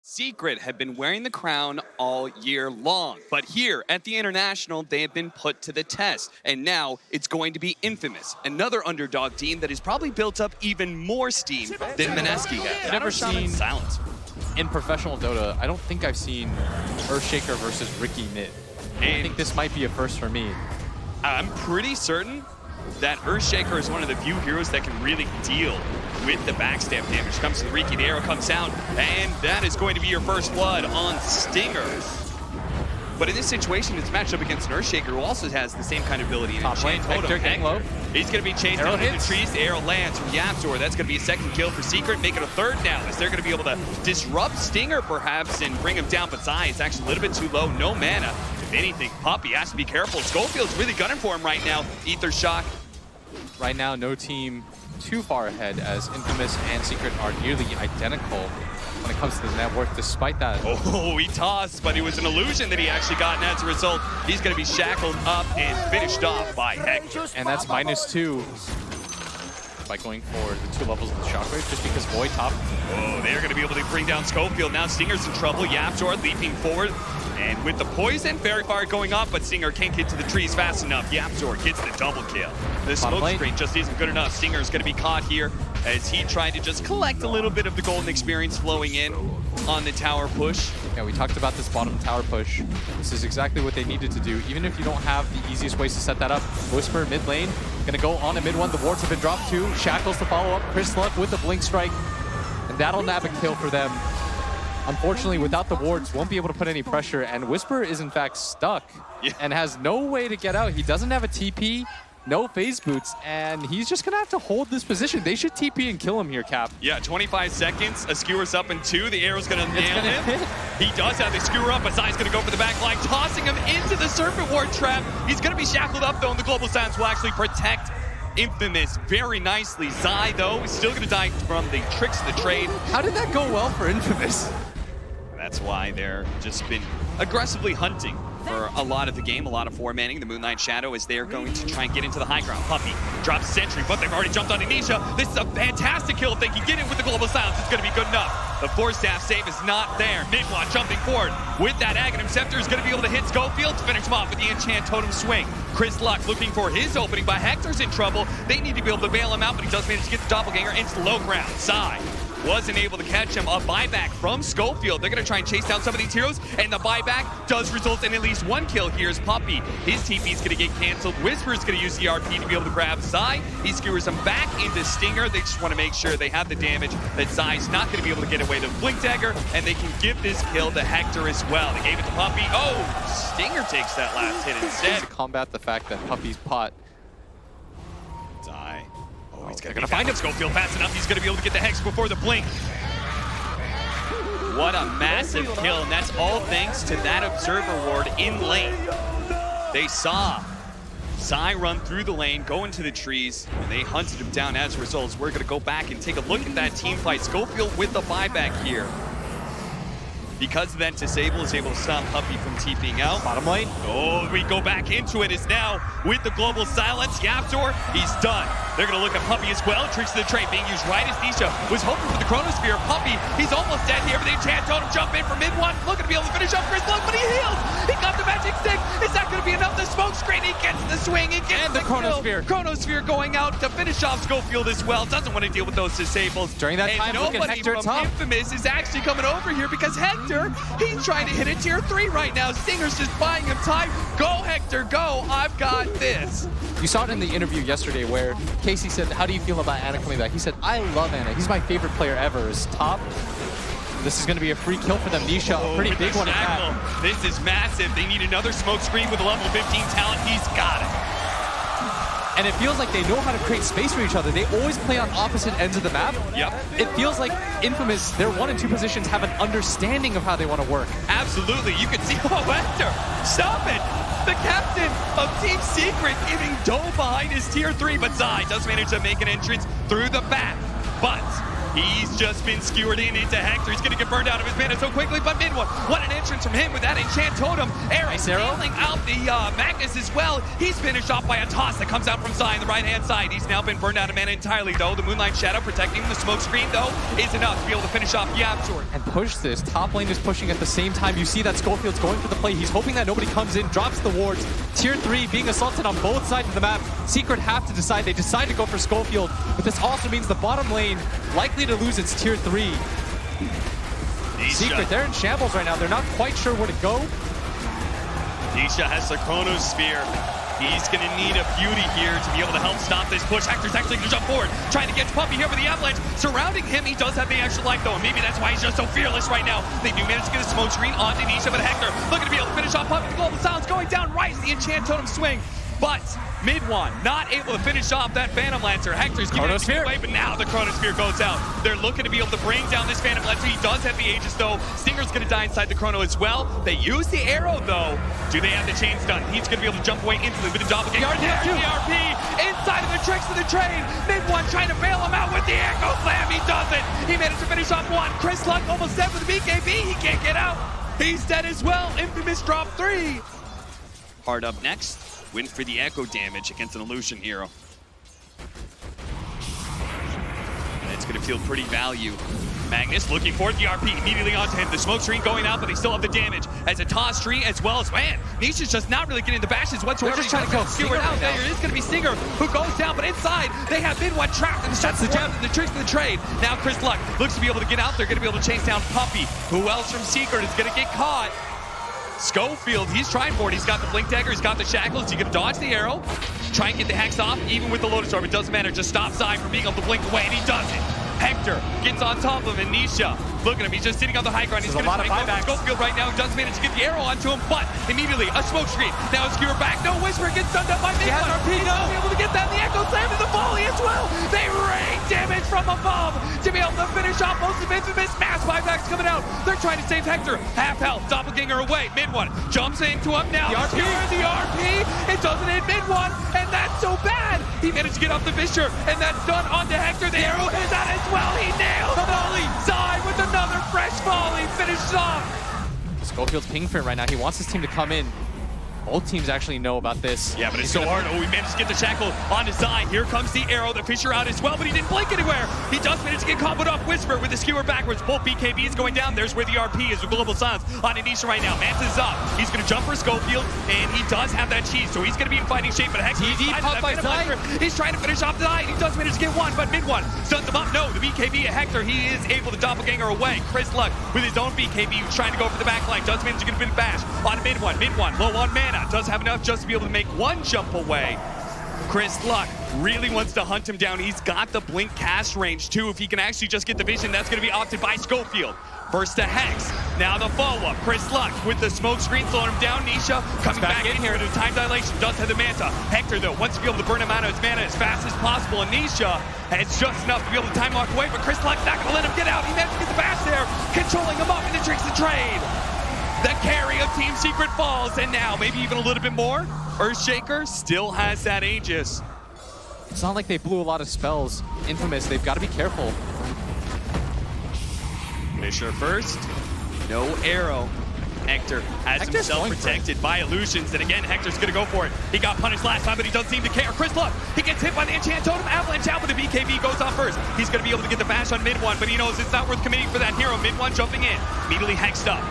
Secret have been wearing the crown all year long, but here at the International, they have been put to the test, and now it's going to be Infamous, another underdog team that has probably built up even more steam than Mineski has. I've never seen silence in professional Dota. I don't think I've seen Earthshaker versus Ricky mid. I think this might be a first for me. I'm pretty certain that Earthshaker is one of the few heroes that can really deal with the backstab damage. Comes to the Riki, the arrow comes down, and that is going to be your first blood on Stinger. But in this situation, it's matched up against an Earthshaker who also has the same kind of ability. Top lane, Hector getting low. He's going to be chased down in the trees. The arrow lands from Yapzor. That's going to be a second kill for Secret. Make it a third now, as they're going to be able to disrupt Stinger perhaps and bring him down. But Zai is actually a little bit too low. No mana. If anything, Puppey has to be careful. Schofield's really gunning for him right now. Ether Shock. Right now, no team too far ahead, as Infamous and Secret are nearly identical when it comes to the net worth, despite that. Oh, he tossed, but it was an illusion that he actually got, and as a result, he's going to be shackled up and finished off by Hector. And that's -2 by going for the 2 levels of the Shockwave, just because Void top. Oh, they're going to be able to bring down Schofield. Now Stinger's in trouble. Yapzor leaping forward. And with the poison, Fairy Fire going off, but Stinger can't get to the trees fast enough. Yapzor gets the double kill. The smoke screen just isn't good enough. Stinger's going to be caught here as he tried to just collect a little bit of the golden experience flowing in on the tower push. Yeah, we talked about this bottom tower push. This is exactly what they needed to do. Even if you don't have the easiest ways to set that up. Whisper mid lane, gonna go on a mid one. The wards have been dropped too. Shackles to follow up. Chris Luck with the blink strike. And that'll nab a kill for them. Unfortunately, without the wards, won't be able to put any pressure. And Whisper is in fact stuck and has no way to get out. He doesn't have a TP. No phase boots, and he's just gonna have to hold this position. They should TP and kill him here, Cap. Yeah, 25 seconds. A skewer's up in 2. The arrow's gonna nail him. He does have the skewer up, but Zai's gonna go for the back line, tossing him into the Serpent Ward trap. He's gonna be shackled up though, and the Global Silence will actually protect Infamous very nicely. Zai, though, is still gonna die from the tricks of the trade. How did that go well for Infamous? That's why they're just been aggressively hunting for a lot of the game, a lot of four-manning. The Moonlight Shadow is there going to try and get into the high ground. Puppey drops Sentry, but they've already jumped on Anisha. This is a fantastic kill. If they can get it with the Global Silence, it's going to be good enough. The Force Staff save is not there. Midwa jumping forward with that Aghanim Scepter is going to be able to hit Schofield to finish him off with the Enchant Totem swing. Chris Luck looking for his opening, but Hector's in trouble. They need to be able to bail him out, but he does manage to get the Doppelganger into the low ground. Zai wasn't able to catch him. A buyback from Schofield. They're going to try and chase down some of these heroes, and the buyback does result in at least 1 kill. Here's Puppey. His TP's going to get canceled. Whisper's going to use the RP to be able to grab Zai. He skewers him back into Stinger. They just want to make sure they have the damage, that Zai's not going to be able to get away to Blink Dagger, and they can give this kill to Hector as well. They gave it to Puppey. Oh, Stinger takes that last hit instead. To combat the fact that Puppey's pot. Zai. Oh, he's gonna find him. Schofield fast enough. He's gonna be able to get the Hex before the blink. What a massive kill, and that's all thanks to that Observer Ward in lane. They saw Zai run through the lane, go into the trees, and they hunted him down. As a result, we're gonna go back and take a look at that team fight. Schofield with the buyback here. Because of that, Disable is able to stop Puppey from TPing out. Bottom lane. Oh, we go back into it. Is now with the Global Silence. Yapzor, he's done. They're going to look at Puppey as well. Tricks of the trade being used right as Nisha was hoping for the Chronosphere. Puppey, he's almost dead here, but the Enchant Totem jump in for mid one. Looking to be able to finish up Chris Luck, but he heals. He got the Magic Stick. Is that going to be enough? The smoke screen, he gets the swing. He gets the Chronosphere. Chronosphere going out to finish off Schofield as well. Doesn't want to deal with those disables. During that time, look at Hector top. Infamous is actually coming over here because Hector, he's trying to hit a tier 3 right now. Stinger's just buying him time. Go, Hector, go. I've got this. You saw it in the interview yesterday where Casey said, how do you feel about Ana coming back? He said, I love Ana. He's my favorite player ever. Is top. This is going to be a free kill for them. Nisha, a pretty big one. This is massive. They need another smoke screen with a level 15 talent. He's got it. And it feels like they know how to create space for each other. They always play on opposite ends of the map. Yep. It feels like Infamous, their 1 and 2 positions have an understanding of how they want to work. Absolutely. You can see, oh, Hector, stop it. The captain of Team Secret giving Doe behind his tier 3, but Zai does manage to make an entrance through the back. But He's just been skewered into Hector. He's going to get burned out of his mana so quickly, but mid one. What an entrance from him with that enchant totem. Arrow stealing out the Magnus as well. He's finished off by a toss that comes out from Sai on the right-hand side. He's now been burned out of mana entirely, though. The Moonlight Shadow protecting the smoke screen, though, is enough to be able to finish off the Absorb. And push this. Top lane is pushing at the same time. You see that Schofield's going for the play. He's hoping that nobody comes in, drops the wards. Tier 3 being assaulted on both sides of the map. Secret have to decide. They decide to go for Schofield, but this also means the bottom lane likely to lose its tier 3. Secret, they're in shambles right now. They're not quite sure where to go. Nisha has the Chronosphere. He's going to need a beauty here to be able to help stop this push. Hector's actually going to jump forward, trying to get Puppy here with the avalanche. Surrounding him, he does have the extra life, though, and maybe that's why he's just so fearless right now. They do manage to get a smoke screen onto Nisha, but Hector looking to be able to finish off Puppy. The global sounds going down right as the enchant totem swing. But mid one, not able to finish off that Phantom Lancer. Hector's giving it away, but now the Chronosphere goes out. They're looking to be able to bring down this Phantom Lancer. He does have the Aegis, though. Stinger's going to die inside the Chrono as well. They use the arrow, though. Do they have the chain stun? He's going to be able to jump away instantly with the doppelganger. The RP inside of the tricks of the trade. Mid one trying to bail him out with the Echo Slam. He doesn't. He managed to finish off one. Chris Luck almost dead with the BKB. He can't get out. He's dead as well. Infamous drop 3. Hard up next. Win for the echo damage against an illusion hero. And it's going to feel pretty value. Magnus looking for the RP immediately onto him. The smoke screen going out, but they still have the damage. As a toss tree as well as, man, Nisha's just not really getting the bashes whatsoever. They're just trying to go skewer out. There is going to be Stinger who goes down, but inside they have mid one trapped and shuts the jab. The tricks of the trade. Now Chris Luck looks to be able to get out. They're going to be able to chase down Puppy. Who else from Secret is going to get caught? Schofield, he's trying for it. He's got the Blink Dagger, he's got the Shackles. He can dodge the arrow, try and get the Hex off, even with the Lotus Orb. It doesn't matter. Just stop Sai from being able to blink away, and he does it. Hector gets on top of him, and Nisha, look at him. He's just sitting on the high ground. He's going to try and go for Schofield right now. He does manage to get the arrow onto him, but immediately a smoke screen. Now a skewer back. No, Whisper gets stunned up by Midnight. He's not able to get that. The Echo Slam and the volley as well. They rain damage from above to be able to finish off most of Infamous. Mass buybacks coming out. They're trying to save Hector. Half health. Doppelganger away. Mid one jumps into him now. The RP. It doesn't hit mid one, and that's so bad. He managed to get off the Fissure, and that's done onto Hector. The arrow is out as well. He nails the volley. Sai with another fresh volley. Finished off. Schofield's ping for it right now. He wants his team to come in. Both teams actually know about this. Yeah, but it's so hard. Oh, he managed to get the shackle on his side. Here comes the arrow, the Fissure out as well, but he didn't blink anywhere. He does manage to get comboed off Whisper with the skewer backwards. Both BKBs going down. There's where the RP is with Global Silence on Anisha right now. Manta's up. He's going to jump for Schofield, and he does have that cheese, so he's going to be in fighting shape. But Hector, he's trying to finish off the eye. He does manage to get one, but mid one stuns him up. No, the BKB at Hector, he is able to doppelganger away. Chris Luck with his own BKB, who's trying to go for the back line. Does manage to get a bit of bash on mid one, low on mana. Does have enough just to be able to make one jump away. Chris Luck really wants to hunt him down. He's got the blink cast range too. If he can actually just get the vision, that's going to be opted by Schofield. First to Hex, now the follow-up. Chris Luck with the smoke screen slowing him down. Nisha coming back in here to time dilation. Does have the Manta. Hector, though, wants to be able to burn him out of his mana as fast as possible. And Nisha has just enough to be able to time walk away, but Chris Luck's not going to let him get out. He managed to get the bash there, controlling him up in the tricks of trade. The carry of Team Secret falls, and now maybe even a little bit more. Earthshaker still has that Aegis. It's not like they blew a lot of spells. Infamous, they've got to be careful. Fissure first, no arrow. Hector has himself protected by illusions, and again, Hector's going to go for it. He got punished last time, but he doesn't seem to care. Chris Luck, he gets hit by the enchant totem, avalanche out, but the BKB goes off first. He's going to be able to get the bash on mid one, but he knows it's not worth committing for that hero. Mid one jumping in, immediately hexed up.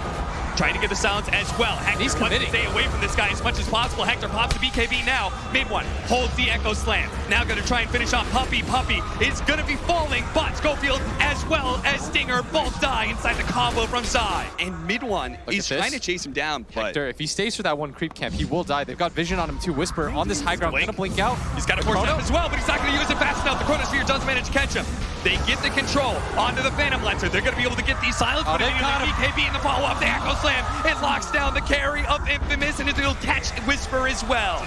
Trying to get the silence as well. Hector wants to stay away from this guy as much as possible. Hector pops the BKB now. Mid one holds the Echo Slam. Now going to try and finish off Puppy. Puppy is going to be falling, but Schofield as well as Stinger both die inside the combo from Sai. And mid one is trying to chase him down, but Hector, if he stays for that one creep camp, he will die. They've got vision on him too. Whisper on this high ground, going to blink out. He's got a force up as well, but he's not going to use it fast enough. The Chronosphere does manage to catch him. They get the control onto the Phantom Lancer. They're going to be able to get these silence, but immediately the BKB in the follow-up, the Echo Slam. It locks down the carry of Infamous, and it'll catch Whisper as well.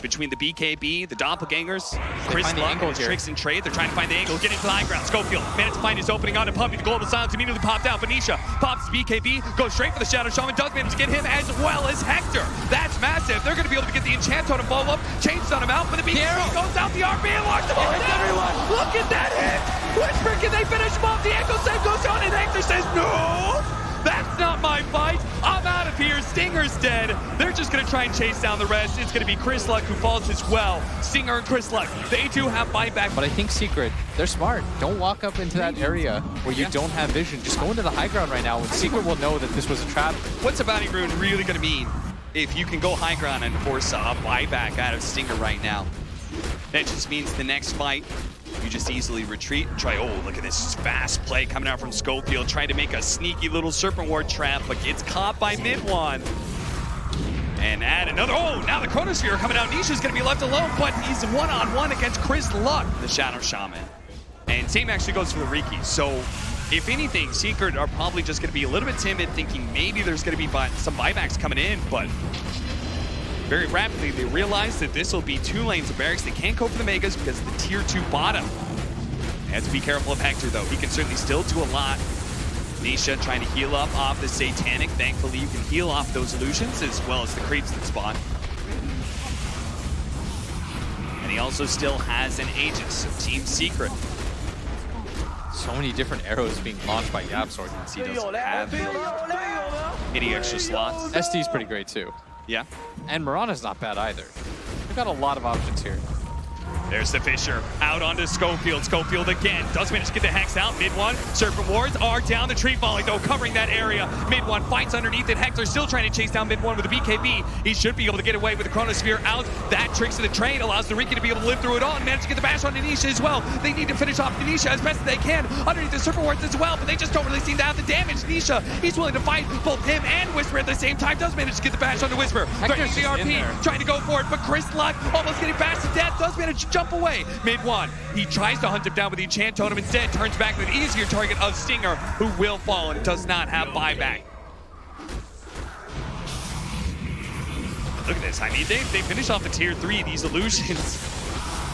Between the BKB, the Doppelgangers, Chris Luck, tricks and trade. They're trying to find the angle, get into the high ground. Schofield managed to find his opening onto Puppy. The global silence immediately popped out. Venetia pops the BKB, goes straight for the Shadow Shaman, does manage to get him as well as Hector. That's massive. They're going to be able to get the enchant totem follow-up, changes on him out, but the BKB goes out, the RP and locks him all down. Look at that hit! Whisper, can they finish him off? The echo save goes down, and Hector says, no! That's not my fight. I'm out of here. Stinger's dead. They're just going to try and chase down the rest. It's going to be Chris Luck who falls as well. Stinger and Chris Luck, they do have buyback. But I think Secret, they're smart. Don't walk up into that area where you don't have vision. Just go into the high ground right now, and Secret will know that this was a trap. What's a bounty rune really going to mean if you can go high ground and force a buyback out of Stinger right now? That just means the next fight, you just easily retreat. Try, oh, look at this fast play coming out from Schofield, trying to make a sneaky little Serpent Ward trap, but gets caught by mid one. And add another, oh, now the Chronosphere coming out. Nisha's gonna be left alone, but he's one-on-one against Chris Luck, the Shadow Shaman. And same actually goes for the Riki. So, if anything, Secret are probably just gonna be a little bit timid, thinking maybe there's gonna be some buybacks coming in, but very rapidly, they realize that this will be 2 lanes of barracks. They can't go for the Megas because of the tier 2 bottom. They have to be careful of Hector, though. He can certainly still do a lot. Nisha trying to heal up off the Satanic. Thankfully, you can heal off those illusions as well as the creeps that spawn. And he also still has an Aegis, so Team Secret. So many different arrows being launched by YapzOr. He doesn't have any extra slots. SD's pretty great, too. Yeah. And Mirana's not bad either. We've got a lot of options here. There's the Fisher, out onto Schofield. Schofield again, does manage to get the Hex out. Mid one, Serpent Wards are down the tree volley though, covering that area. Mid one fights underneath it. Hector still trying to chase down mid one with a BKB. He should be able to get away with the Chronosphere out. That tricks of the train allows the Riki to be able to live through it all and manage to get the bash on Denisha as well. They need to finish off Denisha as best as they can underneath the Serpent Wards as well, but they just don't really seem to have the damage. Denisha, he's willing to fight both him and Whisper at the same time. Does manage to get the bash onto Whisper. Threatening the RP, trying to go for it, but Chris Luck almost getting bashed to death. Does manage to jump away. Mid one, he tries to hunt him down with the enchant totem, instead turns back with an easier target of Stinger, who will fall and does not have buyback. Look at this, I mean, they finish off the tier 3. These illusions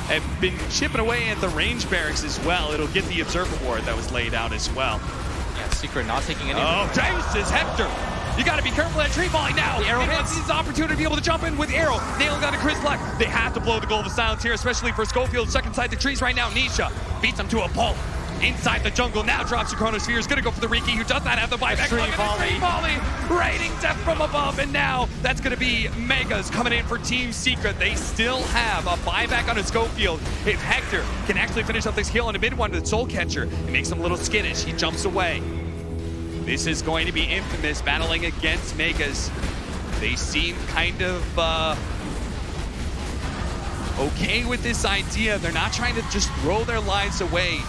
have been chipping away at the range barracks as well. It'll get the Observer Ward that was laid out as well. Yeah, Secret not taking any. Oh, Deuces, Hector! You gotta be careful of that tree volley now. The arrow hits. Sees the opportunity to be able to jump in with arrow. Nailing down to Chris Luck. They have to blow the goal of silence here, especially for Schofield stuck inside the trees right now. Nisha beats him to a pulp. Inside the jungle, now drops the Chronosphere. Is gonna go for the Riki, who does not have the buyback. Tree volley. Raining death from above, and now that's gonna be Megas coming in for Team Secret. They still have a buyback on his Schofield. If Hector can actually finish up this kill on the mid one to the Soul Catcher, it makes him a little skittish. He jumps away. This is going to be Infamous battling against Megas. They seem kind of okay with this idea. They're not trying to just throw their lives away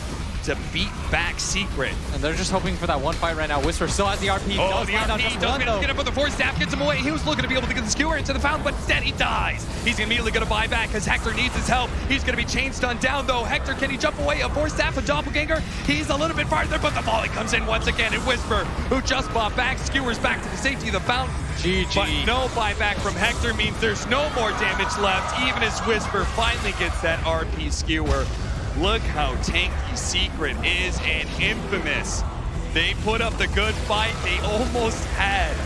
to beat back Secret. And they're just hoping for that one fight right now. Whisper still has the RP. Oh, the RP does manage to get up with the force staff, gets him away. He was looking to be able to get the skewer into the fountain, but instead he dies. He's immediately going to buy back because Hector needs his help. He's going to be chain stunned down though. Hector, can he jump away? A force staff, a doppelganger. He's a little bit farther, but the volley comes in once again. And Whisper, who just bought back, skewers back to the safety of the fountain. GG. But no buyback from Hector means there's no more damage left, even as Whisper finally gets that RP skewer. Look how tanky Secret is, and Infamous. They put up the good fight. They almost had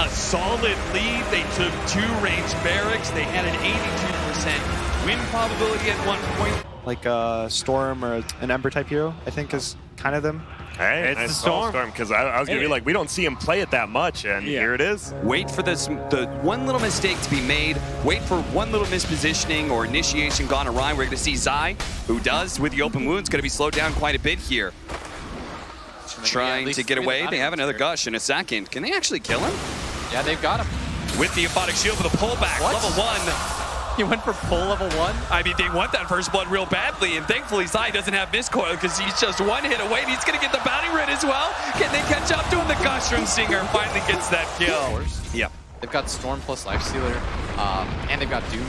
a solid lead. They took 2 ranged barracks. They had an 82% win probability at one point. Like a Storm or an Ember type hero, I think is kind of them. Hey, it's I the saw Storm. because I was gonna be like, we don't see him play it that much, and here it is. Wait for the one little mistake to be made. Wait for one little mispositioning or initiation gone awry. We're going to see Zai, who does with the open wounds, going to be slowed down quite a bit here. Trying to get away. They have another gush in a second. Can they actually kill him? Yeah, they've got him. With the Aphotic Shield with a pullback. What? Level 1. He went for pull level 1? I mean, they want that first blood real badly, and thankfully Zai doesn't have miscoil because he's just one hit away, and he's going to get the bounty rid as well. Can they catch up to him? The gush from Stinger finally gets that kill. Yep. They've got Storm plus Lifestealer, and they've got Doom.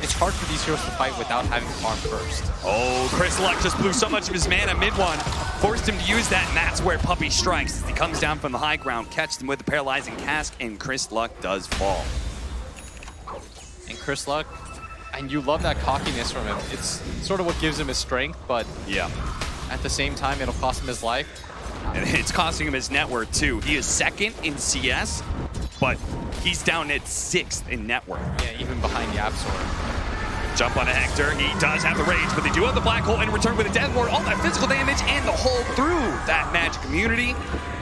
It's hard for these heroes to fight without having to farm first. Oh, Chris Luck just blew so much of his mana mid one. Forced him to use that, and that's where Puppey strikes. As he comes down from the high ground, catches him with the paralyzing cask, and Chris Luck does fall. And Chris Luck, and you love that cockiness from him. It's sort of what gives him his strength, but yeah, at the same time, it'll cost him his life. And it's costing him his net worth too. He is 2nd in CS, but he's down at 6th in net worth. Yeah, even behind YapzOr. Jump on a Hector. He does have the rage, but they do have the black hole in return with a death ward. All that physical damage and the hole through that magic immunity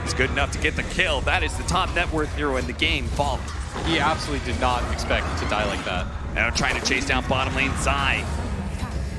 is good enough to get the kill. That is the top net worth hero in the game, falling. He absolutely did not expect to die like that. Now trying to chase down bottom lane, Zai.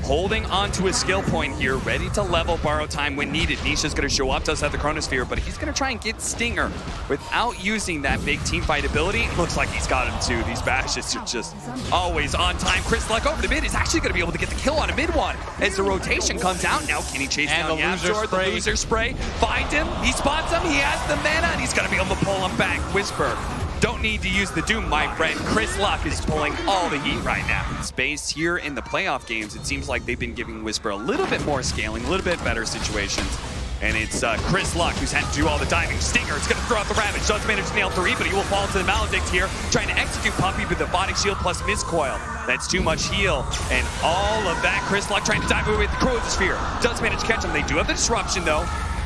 Holding onto a skill point here, ready to level borrow time when needed. Nisha's gonna show up, does have the Chronosphere, but he's gonna try and get Stinger without using that big team fight ability. Looks like he's got him too. These bashes are just always on time. Chris Luck over the mid is actually gonna be able to get the kill on a mid one as the rotation comes out. Now can he chase down Yapzor? The loser spray. Find him, he spots him, he has the mana, and he's gonna be able to pull him back. Whisper. Don't need to use the Doom, my friend. Chris Luck is pulling all the heat right now. Space here in the playoff games, it seems like they've been giving Whisper a little bit more scaling, a little bit better situations. And it's Chris Luck who's had to do all the diving. Stinger is going to throw out the Ravage. Does manage to nail 3, but he will fall to the Maledict here, trying to execute Puppey with the Body Shield plus Miscoil. That's too much heal. And all of that, Chris Luck trying to dive away with the Chronosphere. Does manage to catch him. They do have the Disruption, though.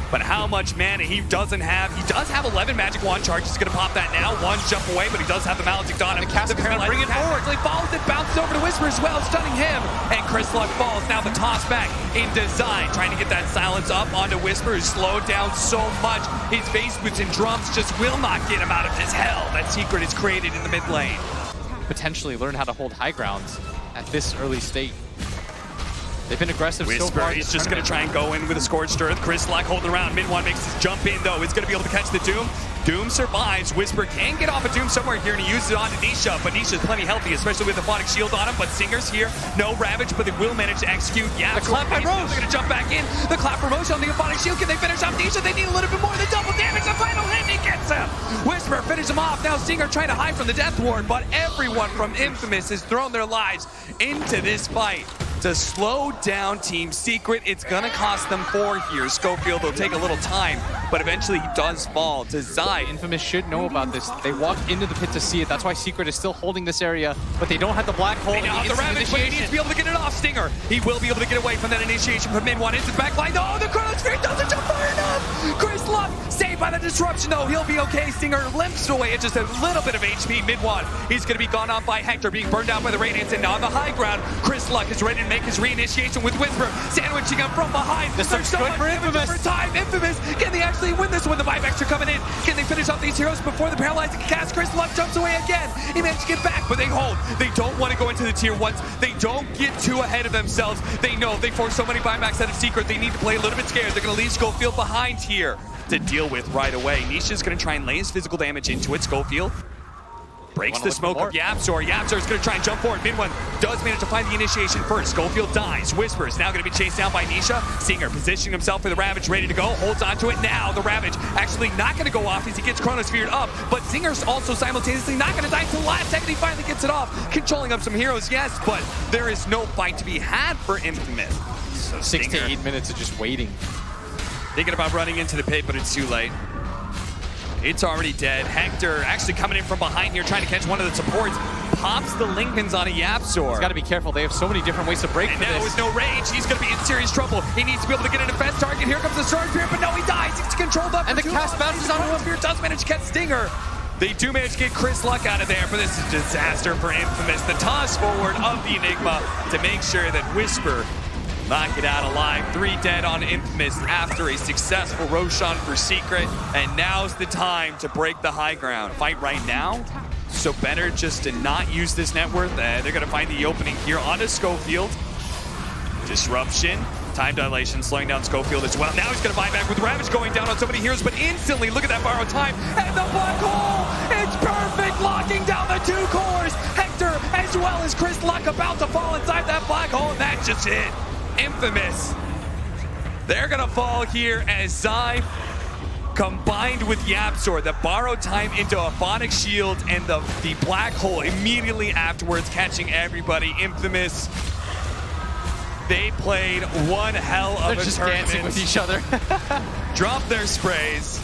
But how much mana he doesn't have. He does have 11 magic wand charges. He's going to pop that now. One jump away, but he does have the Maledict on him. The Paralyze, bring it forward. He follows it, bounces over to Whisper as well, stunning him. And Chris Luck falls. Now the toss back in design, trying to get that silence up onto Whisper, who's slowed down so much. His bass boots and drums just will not get him out of his hell. That secret is created in the mid lane. Potentially learn how to hold high grounds at this early state. They've been aggressive so far. He's just going to try and go in with a Scorched Earth. Chris Luck holding around. Mid one makes his jump in, though. He's going to be able to catch the Doom. Doom survives. Whisper can get off a Doom somewhere here, and he uses it on Nisha, but Nisha's plenty healthy, especially with the Phonic Shield on him. But Singer's here. No Ravage, but they will manage to execute. Yeah, the Clap by Rose. They're going to jump back in. The Clap for Motion on the Phonic Shield. Can they finish off Nisha? They need a little bit more than double damage. The final hit, he gets him. Whisper finishes him off. Now Singer trying to hide from the Death Ward, but everyone from Infamous has thrown their lives into this fight to slow down Team Secret. It's gonna cost them 4 here. Schofield will take a little time, but eventually he does fall to Zai. Infamous should know about this. They walked into the pit to see it. That's why Secret is still holding this area, but they don't have the black hole. They now have the Ravage, but he needs to be able to get it off. Stinger, he will be able to get away from that initiation from mid one into the backline. No, the Chronosphere doesn't jump far enough. Chris Luck saved by the disruption, though. He'll be okay. Stinger limps away at just a little bit of HP mid one. He's gonna be gone off by Hector, being burned out by the Radiance, and on the high ground, Chris Luck is ready to make his reinitiation with Whisper, sandwiching him from behind. This looks so good much for damage Infamous. over time. Infamous, can they actually win this one? The buybacks are coming in. Can they finish off these heroes before the paralyzing cast? Chris Luck jumps away again. He managed to get back, but they hold. They don't want to go into the tier ones. They don't get too ahead of themselves. They know they force so many buybacks out of Secret. They need to play a little bit scared. They're going to leave Schofield behind here to deal with right away. Nisha's going to try and lay his physical damage into it. Schofield breaks the smoke of Yapzor. Yapzor is going to try and jump forward. Mid one does manage to find the initiation first. Schofield dies. Whisper is now going to be chased down by Nisha. Singer positioning himself for the Ravage, ready to go. Holds onto it now. The Ravage actually not going to go off as he gets Chronosphered up, but Singer's also simultaneously not going to die until the last second. He finally gets it off. Controlling up some heroes, yes, but there is no fight to be had for Infamous. So 6 to 8 minutes of just waiting. Thinking about running into the pit, but it's too late. It's already dead. Hector actually coming in from behind here, trying to catch one of the supports. Pops the Lincolns on a Yapzor. He's got to be careful. They have so many different ways to break and for now this. with no rage, he's going to be in serious trouble. He needs to be able to get an defense target. Here comes the Storm Spirit, but no, he dies. He's controlled up. And the cast bounces on him. Spirit does manage to catch Stinger. They do manage to get Chris Luck out of there, but this is a disaster for Infamous. The toss forward of the Enigma to make sure that Whisper not get out alive. 3 dead on Infamous after a successful Roshan for Secret, and now's the time to break the high ground. Fight right now, so better just to not use this net worth. They're going to find the opening here onto Schofield. Disruption, time dilation, slowing down Schofield as well. Now he's going to buy back with Ravage going down on so many heroes, but instantly, look at that borrowed time, and the black hole! It's perfect, locking down the 2 cores! Hector, as well as Chris Luck, about to fall inside that black hole, and that's just it. Infamous. They're gonna fall here as Zai combined with Yapzor, the borrowed time into a Phonic Shield and the black hole immediately afterwards, catching everybody. Infamous, they played one hell of They're a just tournament. dancing with each other. Drop their sprays.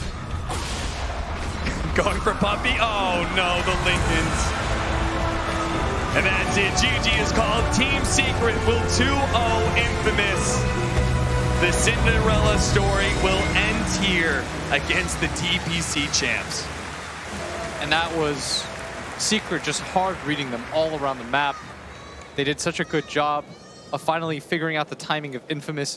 Going for Puppey. Oh no, the Lincolns. And that's it. GG is called. Team Secret will 2-0 Infamous. The Cinderella story will end here against the DPC champs. And that was Secret just hard reading them all around the map. They did such a good job of finally figuring out the timing of Infamous